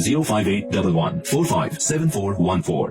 05811457414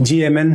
GMN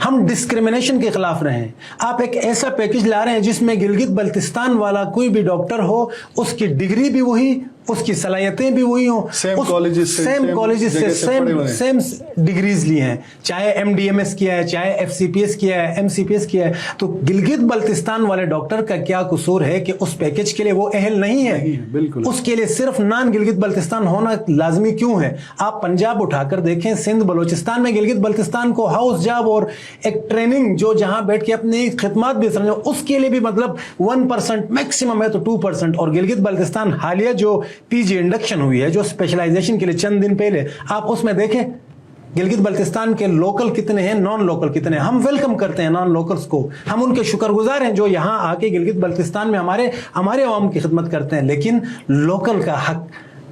ہم discrimination کے خلاف رہے ہیں. آپ ایک ایسا پیکج لا رہے ہیں جس میں گلگت بلتستان والا کوئی بھی ڈاکٹر ہو, اس کی ڈگری بھی وہی, اس کی صلاحیتیں بھی وہی ہوں, سیم کالجز سے سیم ڈگریز لی ہیں, چاہے ایم ڈی ایم ایس کیا ہے, چاہے ایف سی پی ایس کیا ہے, ایم سی پی ایس کیا ہے. تو گلگت بلتستان والے ڈاکٹر کا کیا قصور ہے کہ اس پیکج کے لیے وہ اہل نہیں ہے؟ بالکل. اس کے لیے صرف نان گلگت بلتستان ہونا لازمی کیوں ہے؟ آپ پنجاب اٹھا کر دیکھیں, سندھ بلوچستان میں گلگت بلتستان کو ہاؤس جاب اور ایک ٹریننگ جو جہاں بیٹھ کے اپنی خدمات بھی سمجھو, اس کے لیے بھی مطلب 1% میکسیمم ہے تو 2%. اور گلگت بلتستان حالیہ جو پی جی انڈکشن ہوئی ہے, جو اسپیشلائزیشن کے لیے چند دن پہلے, آپ اس میں دیکھیں گلگت بلتستان کے لوکل کتنے ہیں, نان لوکل کتنے ہیں. ہم ویلکم کرتے ہیں نان لوکلز کو, ہم ان کے شکر گزار ہیں جو یہاں آ کے گلگت بلتستان میں ہمارے عوام کی خدمت کرتے ہیں. لیکن لوکل کا حق,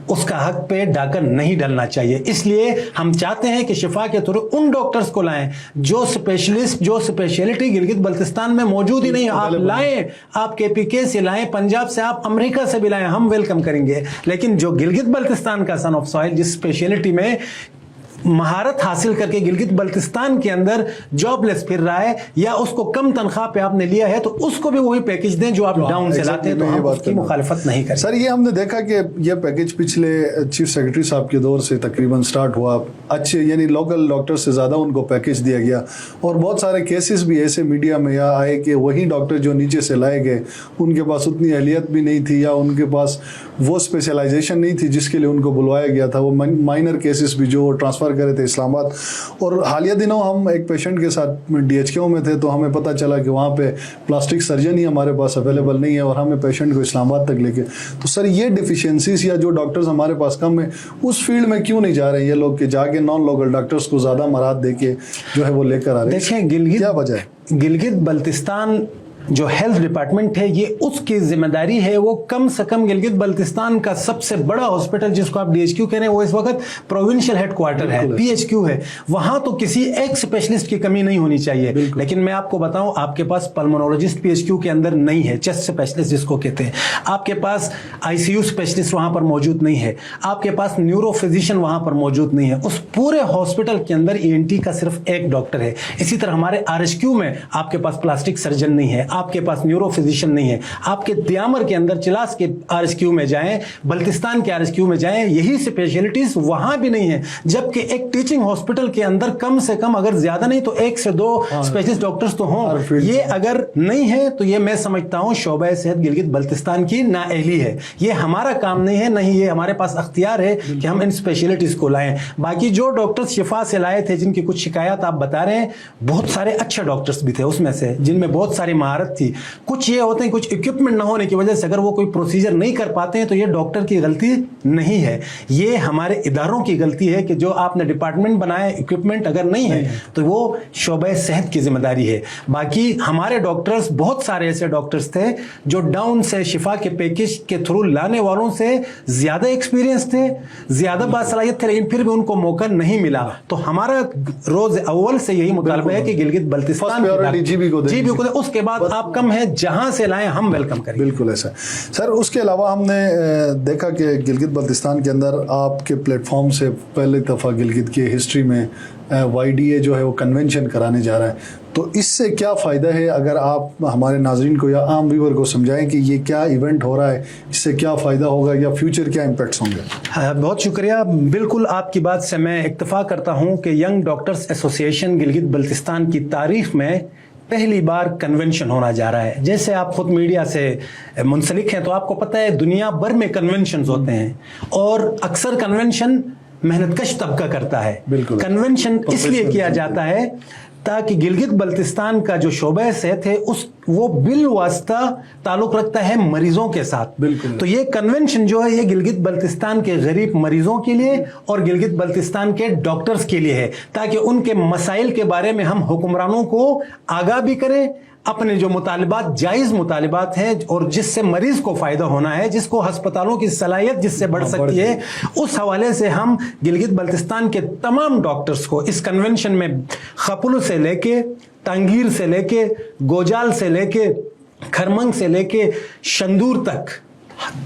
اس کا حق پہ ڈاکر نہیں ڈلنا چاہیے. اس لیے ہم چاہتے ہیں کہ شفا کے تھرو ان ڈاکٹرز کو لائیں جو اسپیشلسٹ, جو اسپیشلٹی گلگت بلتستان میں موجود ہی نہیں. آپ لائیں, آپ کے پی کے سے لائیں, پنجاب سے, آپ امریکہ سے بھی لائیں, ہم ویلکم کریں گے. لیکن جو گلگت بلتستان کا سن آف سوائل جس اسپیشلٹی میں مہارت حاصل کر کے گلگت بلتستان کے اندر جاب لیس پھر رہا ہے, یا اس کو کم تنخواہ پہ آپ نے لیا ہے, تو اس کو بھی وہی پیکج دیں جو آپ ڈاؤن سے لاتے ہیں. تو ہم اس کی مخالفت نہیں کریں. سر, یہ ہم نے دیکھا کہ یہ پیکج پچھلے چیف سیکرٹری صاحب کے دور سے تقریباً سٹارٹ ہوا. اچھے یعنی لوکل ڈاکٹر سے زیادہ ان کو پیکج دیا گیا, اور بہت سارے کیسز بھی ایسے میڈیا میں یا آئے کہ وہی ڈاکٹر جو نیچے سے لائے گئے, ان کے پاس اتنی اہلیت بھی نہیں تھی, یا ان کے پاس وہ اسپیشلائزیشن نہیں تھی جس کے لیے ان کو بلوایا گیا تھا. وہ مائنر کیسز بھی جو ٹرانسفر کرے تھے اسلام آباد. اور حالیہ دنوں ہم ایک پیشنٹ کے ساتھ ڈی ایچ کیو میں تھے, تو ہمیں پتہ چلا کہ وہاں پہ پلاسٹک سرجن ہی ہمارے پاس اویلیبل نہیں ہے, اور ہمیں پیشنٹ کو اسلام آباد تک لے کے. تو سر, یہ ڈیفیشنسیز یا جو ڈاکٹرز ہمارے پاس کم ہیں, اس فیلڈ میں کیوں نہیں جا رہے ہیں یہ لوگ کہ جا کے نان لوکل ڈاکٹرز کو زیادہ مراد دے کے جو ہے وہ لے کر آ رہے ہیں؟ دیکھیں, کیا وجہ ہے؟ گلگت بلتستان جو ہیلتھ ڈپارٹمنٹ ہے, یہ اس کی ذمہ داری ہے. وہ کم سے کم گلگت بلتستان کا سب سے بڑا ہاسپٹل جس کو آپ ڈی ایچ کیو کہہ رہے ہیں, وہ اس وقت پروونشل ہیڈ کوارٹر ہے, پی ایچ کیو ہے. وہاں تو کسی ایک اسپیشلسٹ کی کمی نہیں ہونی چاہیے. لیکن میں آپ کو بتاؤں, آپ کے پاس پلمونالوجسٹ پی ایچ کیو کے اندر نہیں ہے, چیسٹ اسپیشلسٹ جس کو کہتے ہیں. آپ کے پاس آئی سی یو اسپیشلسٹ وہاں پر موجود نہیں ہے. آپ کے پاس نیورو فزیشین وہاں پر موجود نہیں ہے. اس پورے ہاسپٹل کے اندر ای این ٹی کا صرف ایک ڈاکٹر ہے. اسی طرح ہمارے آر ایچ کیو میں آپ کے پاس پلاسٹک سرجن نہیں ہے, آپ کے پاس نیورو فزیشین نہیں ہے. آپ کے دیامر کے اندر, چلاس کے آر ایس کیو میں جائیں, بلتستان کے آر ایس کیو میں جائیں, یہی اسپیشلٹیز وہاں بھی نہیں ہیں. جبکہ ایک ٹیچنگ ہاسپٹل کے اندر کم سے کم اگر زیادہ نہیں تو 1 سے 2 اسپیشلسٹ ڈاکٹرز تو ہوں. یہ اگر نہیں ہے تو یہ میں سمجھتا ہوں شعبہ صحت گلگت بلتستان کی نااہلی ہے. یہ ہمارا کام نہیں ہے, نہیں یہ ہمارے پاس اختیار ہے کہ ہم ان اسپیشلٹیز کو لائیں. باقی جو ڈاکٹرز شفا سے لائے تھے, جن کی کچھ شکایات آپ بتا رہے ہیں, بہت سارے اچھے ڈاکٹرز بھی تھے اس میں سے, جن میں بہت ساری مہارت تھی. کچھ یہ ہوتے ہیں, کچھ اکوپمنٹ نہ ہونے کی وجہ سے اگر وہ کوئی پروسیجر نہیں کر پاتے ہیں تو یہ ڈاکٹر کی غلطی نہیں ہے, یہ ہمارے اداروں کی غلطی ہے کہ جو آپ نے ڈپارٹمنٹ بنایا, اکوپمنٹ اگر نہیں ہے تو وہ شعبہ صحت کی ذمہ داری ہے. باقی ہمارے ڈاکٹرز, بہت سارے ایسے ڈاکٹرز تھے جو ڈاؤن سے شفا کے پیکج کے تھرو لانے والوں سے زیادہ ایکسپیرینس تھے, زیادہ باصلاحیت تھے, لیکن پھر بھی ان کو موقع نہیں ملا. تو ہمارا روز اول سے یہی مطالبہ ہے کہ گلگت بلتستان جی بی کو دیں, اس کے بعد آپ کم ہے جہاں سے لائیں ہم ویلکم کریں. بالکل ایسا. سر, اس کے علاوہ ہم نے دیکھا کہ گلگت بلتستان کے اندر آپ کے پلیٹ فارم سے پہلے دفعہ گلگت کی ہسٹری میں وائی ڈی اے جو ہے وہ کنونشن کرانے جا رہا ہے. تو اس سے کیا فائدہ ہے, اگر آپ ہمارے ناظرین کو یا عام ویور کو سمجھائیں کہ یہ کیا ایونٹ ہو رہا ہے, اس سے کیا فائدہ ہوگا یا فیوچر کیا امپیکٹس ہوں گے؟ بہت شکریہ. بالکل آپ کی بات سے میں اتفاق کرتا ہوں کہ young doctors association Gilgit Baltistan کی تاریخ میں پہلی بار کنونشن ہونا جا رہا ہے. جیسے آپ خود میڈیا سے منسلک ہیں تو آپ کو پتہ ہے دنیا بھر میں کنونشنز ہوتے ہیں, اور اکثر کنونشن محنت کش طبقہ کرتا ہے. کنونشن اس لیے کیا جاتا ہے تاکہ گلگت بلتستان کا جو شعبہ صحت ہے وہ بالواسطہ تعلق رکھتا ہے مریضوں کے ساتھ. تو یہ کنونشن جو ہے یہ گلگت بلتستان کے غریب مریضوں کے لیے اور گلگت بلتستان کے ڈاکٹرز کے لیے ہے, تاکہ ان کے مسائل کے بارے میں ہم حکمرانوں کو آگاہ بھی کریں, اپنے جو مطالبات, جائز مطالبات ہیں اور جس سے مریض کو فائدہ ہونا ہے, جس کو ہسپتالوں کی صلاحیت جس سے بڑھ سکتی ہے, اس حوالے سے ہم گلگت بلتستان کے تمام ڈاکٹرز کو اس کنونشن میں خپلو سے لے کے, ٹانگیر سے لے کے, گوجال سے لے کے, کھرمنگ سے لے کے شندور تک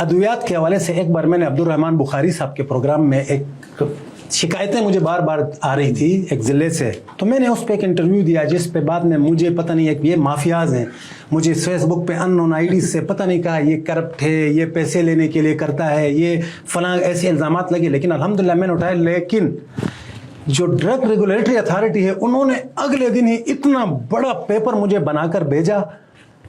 ادویات کے حوالے سے ایک بار میں نے عبدالرحمان بخاری صاحب کے پروگرام میں ایک شکایتیں مجھے بار بار آ رہی تھی ایک ضلع سے، تو میں نے اس پہ ایک انٹرویو دیا جس پہ بعد میں مجھے پتہ نہیں ہے کہ یہ مافیاز ہیں، مجھے فیس بک پہ ان نون آئی ڈی سے پتہ نہیں کہا یہ کرپٹ ہے، یہ پیسے لینے کے لیے کرتا ہے، یہ فلاں ایسے الزامات لگے، لیکن الحمدللہ میں نے اٹھایا. لیکن جو ڈرگ ریگولیٹری اتھارٹی ہے انہوں نے اگلے دن ہی اتنا بڑا پیپر مجھے بنا کر بھیجا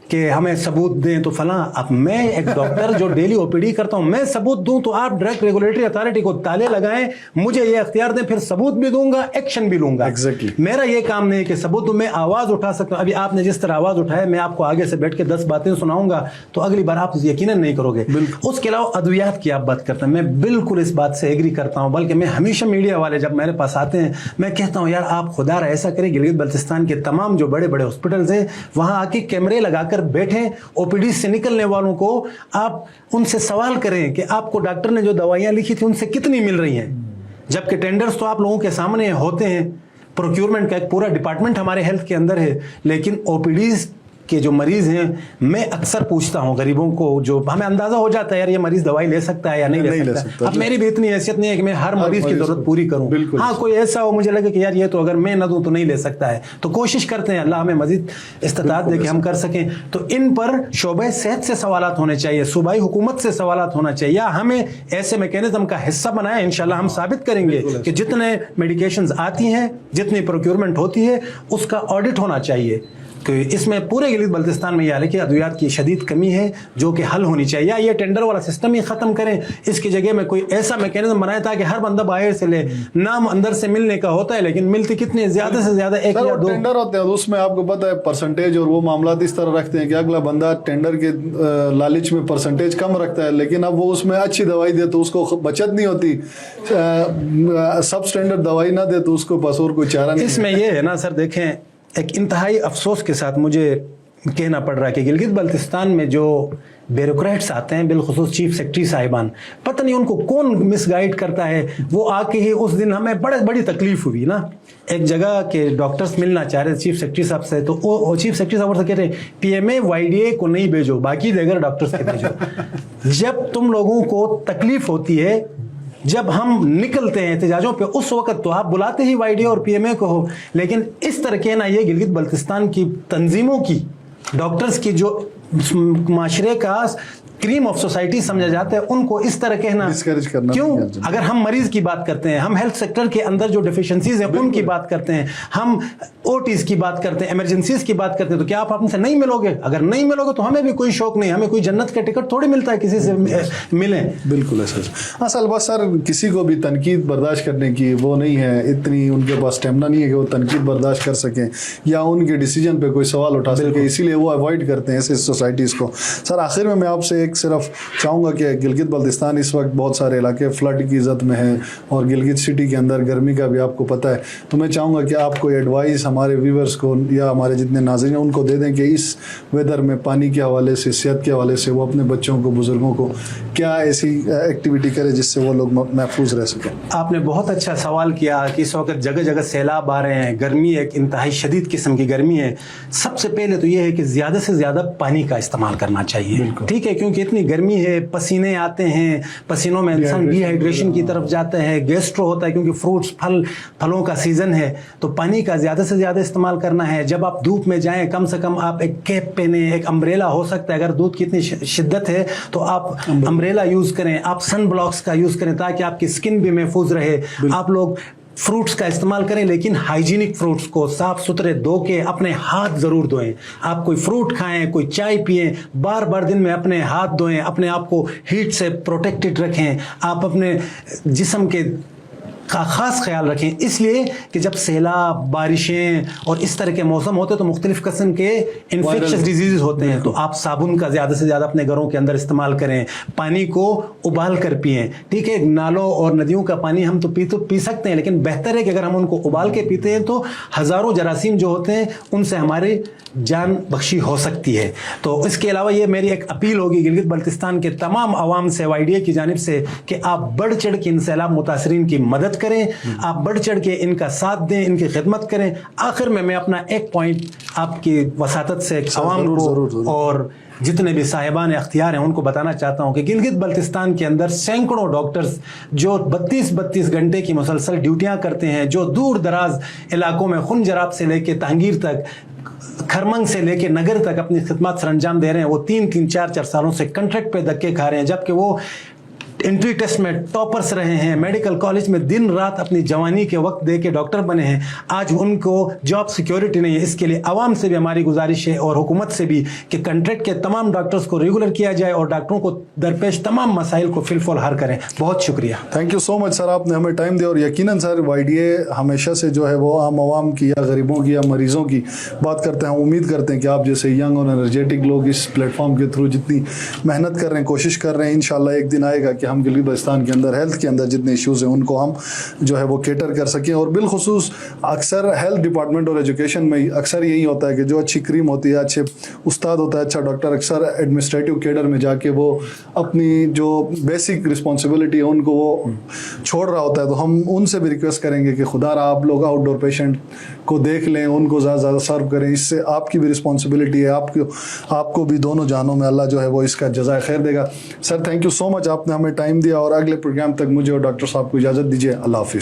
کہ ہمیں ثبوت دیں. تو فلاں، اب میں ایک ڈاکٹر جو ڈیلی او پی ڈی کرتا ہوں، میں ثبوت دوں تو آپ ڈرگ ریگولیٹری اتھارٹی کو تالے لگائیں، مجھے یہ اختیار دیں، پھر ثبوت بھی دوں گا، ایکشن بھی لوں گا. Exactly. میرا یہ کام نہیں کہ ثبوت دوں، میں آواز اٹھا سکتا ہوں. ابھی آپ نے جس طرح آواز اٹھایا، میں آپ کو آگے سے بیٹھ کے 10 باتیں سناؤں گا تو اگلی بار آپ یقیناً نہیں کرو گے. اس کے علاوہ ادویات کی آپ بات کرتے ہیں، میں بالکل اس بات سے ایگری کرتا ہوں، بلکہ میں ہمیشہ میڈیا والے جب میرے پاس آتے ہیں میں کہتا ہوں یار آپ خدا را ایسا کریں، گلگت بلتستان کے تمام جو بڑے بڑے ہاسپٹلز ہیں وہاں آ کے کیمرے لگا کر بیٹھیں، او پی ڈی سے نکلنے والوں کو آپ ان سے سوال کریں کہ آپ کو ڈاکٹر نے جو دوائیاں لکھی تھی ان سے کتنی مل رہی ہیں، جبکہ ٹینڈرز تو آپ لوگوں کے سامنے ہوتے ہیں. پروکیورمنٹ کا ایک پورا ڈپارٹمنٹ ہمارے ہیلتھ کے اندر ہے، لیکن او پی ڈیز کے جو مریض ہیں میں اکثر پوچھتا ہوں غریبوں کو، جو ہمیں اندازہ ہو جاتا ہے یار یہ مریض دوائی لے سکتا ہے یا نہیں لے سکتا. اب میری بھی اتنی حیثیت نہیں ہے کہ میں ہر مریض کی ضرورت پوری کروں. ہاں کوئی ایسا ہو مجھے لگے کہ یار یہ تو اگر میں نہ دوں تو نہیں لے سکتا ہے، تو کوشش کرتے ہیں اللہ ہمیں مزید استطاعت دے کہ ہم کر سکیں. تو ان پر شعبہ صحت سے سوالات ہونے چاہیے، صوبائی حکومت سے سوالات ہونا چاہیے، یا ہمیں ایسے میکینزم کا حصہ بنائیں. انشاءاللہ ہم ثابت کریں گے کہ جتنے میڈیکیشنز آتی ہیں، جتنی پروکیورمنٹ ہوتی ہے اس کا آڈٹ ہونا چاہیے. کہ اس میں پورے گلگت بلتستان میں یہ حال ہے کہ ادویات کی شدید کمی ہے جو کہ حل ہونی چاہیے، یا یہ ٹینڈر والا سسٹم ہی ختم کریں، اس کی جگہ میں کوئی ایسا میکینزم بنائے تاکہ ہر بندہ باہر سے لے. نام اندر سے ملنے کا ہوتا ہے لیکن ملتی کتنے زیادہ سے زیادہ ایک یا دو ٹینڈر ہوتے ہیں، اس میں آپ کو پتہ ہے پرسنٹیج اور وہ معاملات اس طرح رکھتے ہیں کہ اگلا بندہ ٹینڈر کے لالچ میں پرسنٹیج کم رکھتا ہے، لیکن اب وہ اس میں اچھی دوائی دے تو اس کو بچت نہیں ہوتی، سب اسٹینڈرڈ دوائی نہ دے تو اس کو بس اور کوئی چارہ نہیں. اس میں یہ ہے نا سر، دیکھیں ایک انتہائی افسوس کے ساتھ مجھے کہنا پڑ رہا ہے کہ گلگت بلتستان میں جو بیوروکریٹس آتے ہیں، بالخصوص چیف سیکرٹری صاحبان، پتہ نہیں ان کو کون مس گائیڈ کرتا ہے. وہ آ کے ہی اس دن ہمیں بڑی تکلیف ہوئی نا، ایک جگہ کے ڈاکٹرز ملنا چاہ رہے چیف سیکرٹری صاحب سے، تو وہ چیف سیکرٹری صاحب سے کہہ رہے P M A Y D A کو نہیں بھیجو، باقی دیگر ڈاکٹرز کے بھیجو. جب تم لوگوں کو تکلیف ہوتی ہے، جب ہم نکلتے ہیں احتجاجوں پہ، اس وقت تو آپ بلاتے ہی وائی ڈی اور پی ایم اے کو ہو، لیکن اس طرح کہنا یہ گلگت بلتستان کی تنظیموں کی، ڈاکٹرز کی جو معاشرے کا کریم آف سوسائٹی سمجھا جاتا ہے، ان کو اس طرح کہنا کیوں؟ اگر ہم مریض کی بات کرتے ہیں، ہم ہیلتھ سیکٹر کے اندر جو ڈیفیشنسیز ہیں ان کی بات کرتے ہیں، ہم او ٹیز کی بات کرتے ہیں، ایمرجنسیز کی بات کرتے ہیں، تو کیا آپ ہم سے نہیں ملو گے؟ اگر نہیں ملو گے تو ہمیں بھی کوئی شوق نہیں، ہمیں کوئی جنت کا ٹکٹ تھوڑی ملتا ہے کسی سے ملیں. بالکل ایسا اصل بس سر کسی کو بھی تنقید برداشت کرنے کی وہ نہیں ہے، اتنی ان کے پاس اسٹیمنا نہیں ہے کہ وہ تنقید برداشت کر سکیں یا ان کے ڈیسیجن پہ کوئی سوال اٹھا سکے، اسی لیے وہ اوائڈ کرتے ہیں ایسے سوسائٹیز کو. سر آخر میں آپ سے ایک صرف چاہوں گا کہ گلگت بلتستان اس وقت بہت سارے علاقے فلڈ کی زد میں ہیں اور گلگت سٹی کے اندر گرمی کا بھی آپ کو پتہ ہے، تو میں چاہوں گا کہ آپ کوئی ایڈوائس ہمارے ویورز کو یا ہمارے جتنے ناظرین ہیں ان کو دے دیں کہ اس ویدر میں پانی کے حوالے سے، صحت کے حوالے سے وہ اپنے بچوں کو، بزرگوں کو کیا ایسی ایکٹیویٹی کرے جس سے وہ لوگ محفوظ رہ سکیں. آپ نے بہت اچھا سوال کیا کہ اس وقت جگہ جگہ سیلاب آ رہے ہیں، گرمی ایک انتہائی شدید قسم کی گرمی ہے. سب سے پہلے تو یہ ہے کہ زیادہ سے زیادہ پانی کا استعمال کرنا چاہیے، ٹھیک ہے، کیونکہ اتنی گرمی ہے، پسینے آتے ہیں، پسینوں میں انسان ڈی ہائیڈریشن کی طرف جاتا ہے، گیسٹرو ہوتا ہے کیونکہ فروٹس پھلوں کا سیزن ہے. تو پانی کا زیادہ سے زیادہ استعمال کرنا ہے. جب آپ دھوپ میں جائیں کم سے کم آپ ایک کیپ پہنیں، ایک امبریلا ہو سکتا ہے، اگر دھوپ کی اتنی شدت ہے تو آپ امبریلا یوز کریں، آپ سن بلاکس کا یوز کریں تاکہ آپ کی اسکن بھی محفوظ رہے. آپ لوگ فروٹس کا استعمال کریں لیکن ہائیجینک فروٹس کو صاف ستھرے دھو کے اپنے ہاتھ ضرور دھوئیں. آپ کوئی فروٹ کھائیں، کوئی چائے پئیں، بار بار دن میں اپنے ہاتھ دھوئیں، اپنے آپ کو ہیٹ سے پروٹیکٹڈ رکھیں. آپ اپنے جسم کے کا خاص خیال رکھیں، اس لیے کہ جب سیلاب، بارشیں اور اس طرح کے موسم ہوتے ہیں تو مختلف قسم کے انفیکشس ڈیزیز ہوتے ہیں. تو آپ صابن کا زیادہ سے زیادہ اپنے گھروں کے اندر استعمال کریں. پانی کو ابال کر پئیں، ٹھیک ہے. نالوں اور ندیوں کا پانی ہم تو پی سکتے ہیں، لیکن بہتر ہے کہ اگر ہم ان کو ابال کے پیتے ہیں تو ہزاروں جراثیم جو ہوتے ہیں ان سے ہماری جان بخشی ہو سکتی ہے. تو اس کے علاوہ یہ میری ایک اپیل ہوگی گلگت بلتستان کے تمام عوام سے، وائی ڈی اے کی جانب سے، کہ آپ بڑھ چڑھ کے ان سیلاب متاثرین کی مدد کریں, آپ بڑھ چڑھ کے ان کا ساتھ دیں, ان کی خدمت کریں. آخر میں اپنا ایک پوائنٹ آپ کی وساطت سے عوام کو اور جتنے بھی صاحبان اختیار ہیں ان کو بتانا چاہتا ہوں کہ گلگت بلتستان کے اندر سینکڑوں ڈاکٹرز جو 32 گھنٹے کی مسلسل ڈیوٹیاں کرتے ہیں, جو دور دراز علاقوں میں خون جراب سے لے کے تہنگیر تک, کھرمنگ سے لے کے نگر تک اپنی خدمات سر انجام دے رہے ہیں, وہ 3-4 سالوں سے کنٹریکٹ پہ دھکے کھا رہے ہیں, جبکہ وہ انٹری ٹیسٹ میں ٹاپرز رہے ہیں, میڈیکل کالج میں دن رات اپنی جوانی کے وقت دے کے ڈاکٹر بنے ہیں. آج ان کو جاب سیکیورٹی نہیں ہے. اس کے لیے عوام سے بھی ہماری گزارش ہے اور حکومت سے بھی کہ کنٹریکٹ کے تمام ڈاکٹرز کو ریگولر کیا جائے اور ڈاکٹروں کو درپیش تمام مسائل کو فل فول حل کریں. بہت شکریہ. تھینک یو سو مچ سر, آپ نے ہمیں ٹائم دیا, اور یقیناً سر YDA ہمیشہ سے جو ہے وہ عام عوام کی یا غریبوں کی یا مریضوں کی بات کرتے ہیں. امید کرتے ہیں کہ آپ جیسے ینگ اور انرجیٹک لوگ اس پلیٹ فارم کے تھرو جتنی محنت کر رہے ہیں, کوشش کر رہے ہیں, انشاءاللہ ایک دن آئے گا کہ ہم گلگت بلتستان کے اندر ہیلتھ کے اندر جتنے ایشوز ہیں ان کو ہم جو ہے وہ کیٹر کر سکیں. اور بالخصوص اکثر ہیلتھ ڈپارٹمنٹ اور ایجوکیشن میں اکثر یہی ہوتا ہے کہ جو اچھی کریم ہوتی ہے, اچھے استاد ہوتا ہے, اچھا ڈاکٹر, اکثر ایڈمنسٹریٹو کیڈر میں جا کے وہ اپنی جو بیسک رسپانسبلٹی ہے ان کو وہ چھوڑ رہا ہوتا ہے. تو ہم ان سے بھی ریکویسٹ کریں گے کہ خدا را آپ لوگ آؤٹ ڈور پیشنٹ کو دیکھ لیں, ان کو زیادہ زیادہ سرو کریں. اس سے آپ کی بھی رسپانسبلٹی ہے, آپ کو بھی دونوں جانوں میں اللہ جو ہے وہ اس کا جزائے خیر دے گا. سر تھینک یو سو مچ, آپ نے ہمیں ٹائم دیا, اور اگلے پروگرام تک مجھے اور ڈاکٹر صاحب کو اجازت دیجیے. اللہ حافظ.